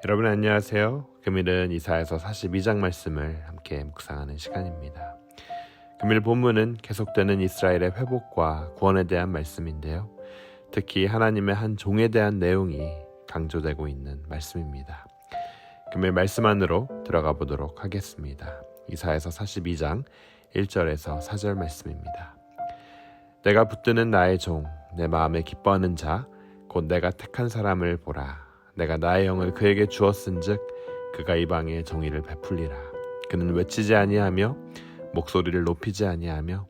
여러분 안녕하세요. 금일은 이사야서 42장 말씀을 함께 묵상하는 시간입니다. 금일 본문은 계속되는 이스라엘의 회복과 구원에 대한 말씀인데요. 특히 하나님의 한 종에 대한 내용이 강조되고 있는 말씀입니다. 금일 말씀 안으로 들어가 보도록 하겠습니다. 이사야서 42장 1절에서 4절 말씀입니다. 내가 붙드는 나의 종, 내 마음에 기뻐하는 자, 곧 내가 택한 사람을 보라. 내가 나의 영을 그에게 주었은즉 그가 이방에 정의를 베풀리라. 그는 외치지 아니하며 목소리를 높이지 아니하며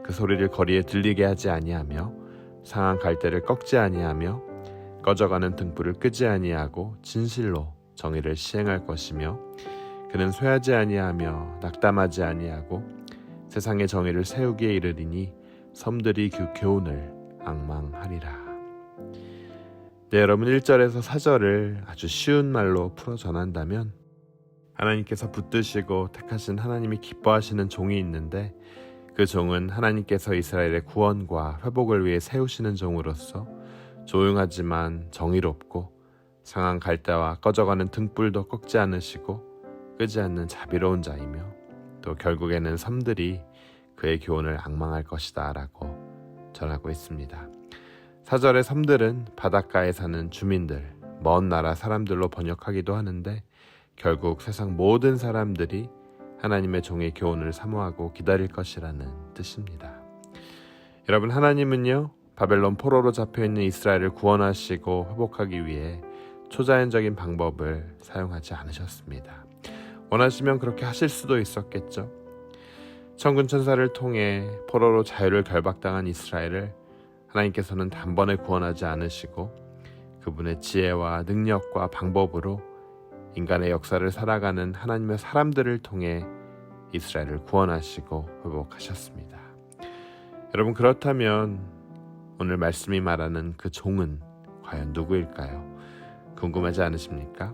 그 소리를 거리에 들리게 하지 아니하며 상한 갈대를 꺾지 아니하며 꺼져가는 등불을 끄지 아니하고 진실로 정의를 시행할 것이며 그는 쇠하지 아니하며 낙담하지 아니하고 세상의 정의를 세우기에 이르리니 섬들이 그 교훈을 앙망하리라. 네, 여러분 1절에서 4절을 아주 쉬운 말로 풀어 전한다면 하나님께서 붙드시고 택하신 하나님이 기뻐하시는 종이 있는데 그 종은 하나님께서 이스라엘의 구원과 회복을 위해 세우시는 종으로서 조용하지만 정의롭고 상한 갈대와 꺼져가는 등불도 꺾지 않으시고 끄지 않는 자비로운 자이며 또 결국에는 섬들이 그의 교훈을 앙망할 것이다 라고 전하고 있습니다. 4절의 섬들은 바닷가에 사는 주민들, 먼 나라 사람들로 번역하기도 하는데 결국 세상 모든 사람들이 하나님의 종의 교훈을 사모하고 기다릴 것이라는 뜻입니다. 여러분, 하나님은요, 바벨론 포로로 잡혀있는 이스라엘을 구원하시고 회복하기 위해 초자연적인 방법을 사용하지 않으셨습니다. 원하시면 그렇게 하실 수도 있었겠죠. 천군 천사를 통해 포로로 자유를 결박당한 이스라엘을 하나님께서는 단번에 구원하지 않으시고 그분의 지혜와 능력과 방법으로 인간의 역사를 살아가는 하나님의 사람들을 통해 이스라엘을 구원하시고 회복하셨습니다. 여러분, 그렇다면 오늘 말씀이 말하는 그 종은 과연 누구일까요? 궁금하지 않으십니까?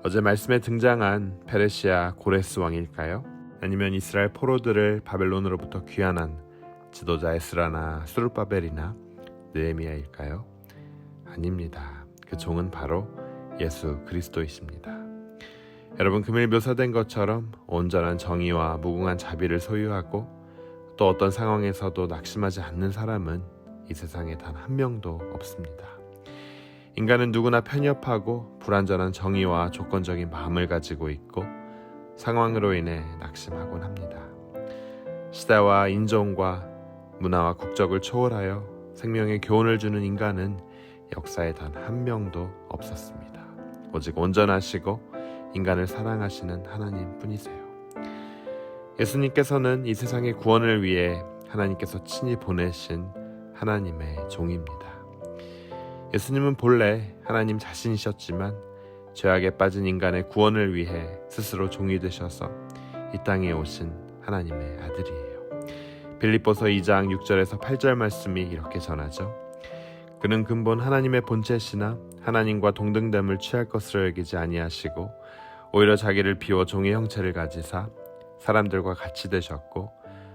어제 말씀에 등장한 페르시아 고레스 왕일까요? 아니면 이스라엘 포로들을 바벨론으로부터 귀환한 지도자 에스라나 수르바벨이나 느헤미야일까요? 아닙니다. 그 종은 바로 예수 그리스도이십니다. 여러분, 금일 묘사된 것처럼 온전한 정의와 무궁한 자비를 소유하고 또 어떤 상황에서도 낙심하지 않는 사람은 이 세상에 단 한 명도 없습니다. 인간은 누구나 편협하고 불완전한 정의와 조건적인 마음을 가지고 있고 상황으로 인해 낙심하곤 합니다. 시대와 인종과 문화와 국적을 초월하여 생명의 교훈을 주는 인간은 역사에 단 한 명도 없었습니다. 오직 온전하시고 인간을 사랑하시는 하나님 뿐이세요. 예수님께서는 이 세상의 구원을 위해 하나님께서 친히 보내신 하나님의 종입니다. 예수님은 본래 하나님 자신이셨지만 죄악에 빠진 인간의 구원을 위해 스스로 종이 되셔서 이 땅에 오신 하나님의 아들이에요. 빌립보서 2장 6절에서 8절 말씀이 이렇게 전하죠. 그는 근본 하나님의 본체시나 하나님과 동등됨을 취할 것으로 여기지 아니하시고 오히려 자기를 비워 종의 형체를 가지사 사람들과 같이 되셨고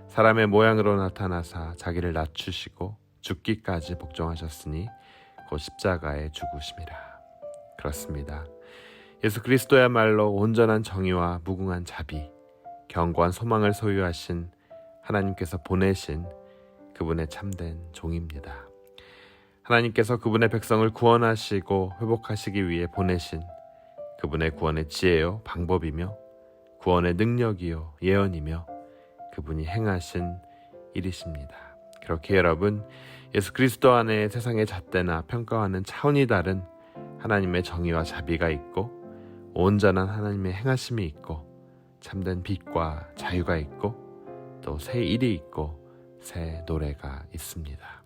사람의 모양으로 나타나사 자기를 낮추시고 죽기까지 복종하셨으니 곧 십자가에 죽으심이라. 그렇습니다. 예수 그리스도야말로 온전한 정의와 무궁한 자비, 견고한 소망을 소유하신 하나님께서 보내신 그분의 참된 종입니다. 하나님께서 그분의 백성을 구원하시고 회복하시기 위해 보내신 그분의 구원의 지혜요 방법이며 구원의 능력이요 예언이며 그분이 행하신 일이십니다. 그렇게 여러분, 예수 그리스도 안에 세상의 잣대나 평가와는 차원이 다른 하나님의 정의와 자비가 있고 온전한 하나님의 행하심이 있고 참된 빛과 자유가 있고 또 새 일이 있고 새 노래가 있습니다.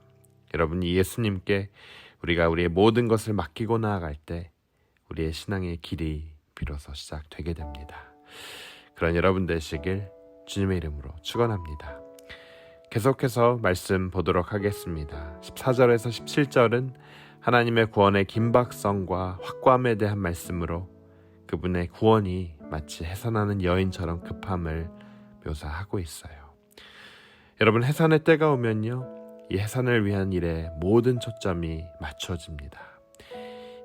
여러분, 이 예수님께 우리가 우리의 모든 것을 맡기고 나아갈 때 우리의 신앙의 길이 비로소 시작되게 됩니다. 그런 여러분 되시길 주님의 이름으로 축원합니다. 계속해서 말씀 보도록 하겠습니다. 14절에서 17절은 하나님의 구원의 긴박성과 확고함에 대한 말씀으로 그분의 구원이 마치 해산하는 여인처럼 급함을 묘사하고 있어요. 여러분, 해산의 때가 오면요, 이 해산을 위한 일에 모든 초점이 맞춰집니다.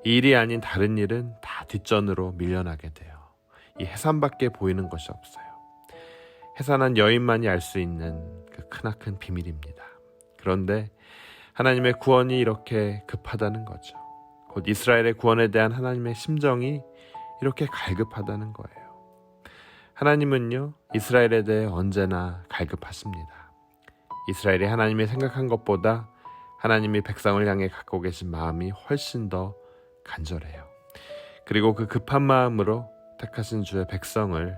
이 일이 아닌 다른 일은 다 뒷전으로 밀려나게 돼요. 이 해산밖에 보이는 것이 없어요. 해산한 여인만이 알 수 있는 그 크나큰 비밀입니다. 그런데 하나님의 구원이 이렇게 급하다는 거죠. 곧 이스라엘의 구원에 대한 하나님의 심정이 이렇게 갈급하다는 거예요. 하나님은요, 이스라엘에 대해 언제나 갈급하십니다. 이스라엘이 하나님이 생각한 것보다 하나님이 백성을 향해 갖고 계신 마음이 훨씬 더 간절해요. 그리고 그 급한 마음으로 택하신 주의 백성을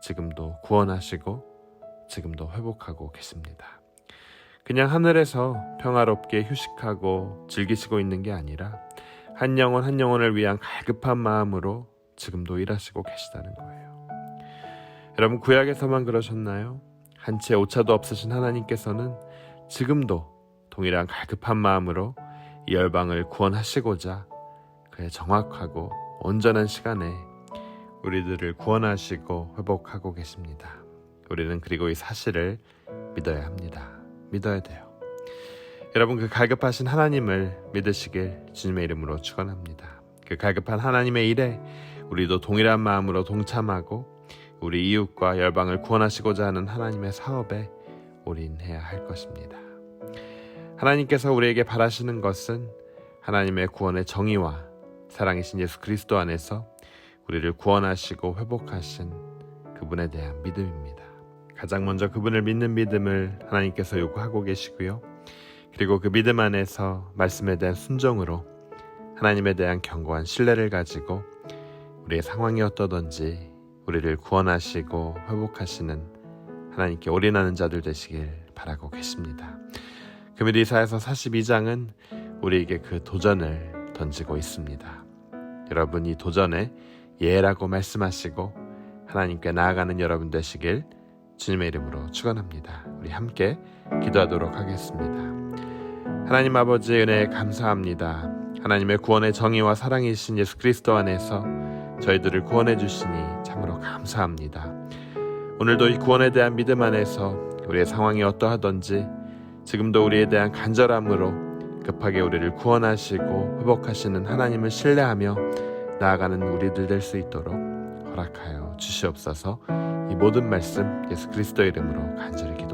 지금도 구원하시고 지금도 회복하고 계십니다. 그냥 하늘에서 평화롭게 휴식하고 즐기시고 있는 게 아니라 한 영혼 한 영혼을 위한 갈급한 마음으로 지금도 일하시고 계시다는 거예요. 여러분, 구약에서만 그러셨나요? 한 채 오차도 없으신 하나님께서는 지금도 동일한 갈급한 마음으로 이 열방을 구원하시고자 그의 정확하고 온전한 시간에 우리들을 구원하시고 회복하고 계십니다. 우리는 그리고 이 사실을 믿어야 합니다. 믿어야 돼요. 여러분, 그 갈급하신 하나님을 믿으시길 주님의 이름으로 축원합니다. 그 갈급한 하나님의 일에 우리도 동일한 마음으로 동참하고 우리 이웃과 열방을 구원하시고자 하는 하나님의 사업에 올인해야 할 것입니다. 하나님께서 우리에게 바라시는 것은 하나님의 구원의 정의와 사랑이신 예수 그리스도 안에서 우리를 구원하시고 회복하신 그분에 대한 믿음입니다. 가장 먼저 그분을 믿는 믿음을 하나님께서 요구하고 계시고요. 그리고 그 믿음 안에서 말씀에 대한 순종으로 하나님에 대한 견고한 신뢰를 가지고 우리의 상황이 어떠든지 우리를 구원하시고 회복하시는 하나님께 올인하는 자들 되시길 바라고 계십니다. 금일 이사야서 42장은 우리에게 그 도전을 던지고 있습니다. 여러분, 이 도전에 예라고 말씀하시고 하나님께 나아가는 여러분 되시길 주님의 이름으로 축원합니다. 우리 함께 기도하도록 하겠습니다. 하나님 아버지, 은혜에 감사합니다. 하나님의 구원의 정의와 사랑이신 예수 그리스도 안에서 저희들을 구원해 주시니 참으로 감사합니다. 오늘도 이 구원에 대한 믿음 안에서 우리의 상황이 어떠하든지 지금도 우리에 대한 간절함으로 급하게 우리를 구원하시고 회복하시는 하나님을 신뢰하며 나아가는 우리들 될 수 있도록 허락하여 주시옵소서. 이 모든 말씀 예수 그리스도 이름으로 간절히 기도합니다.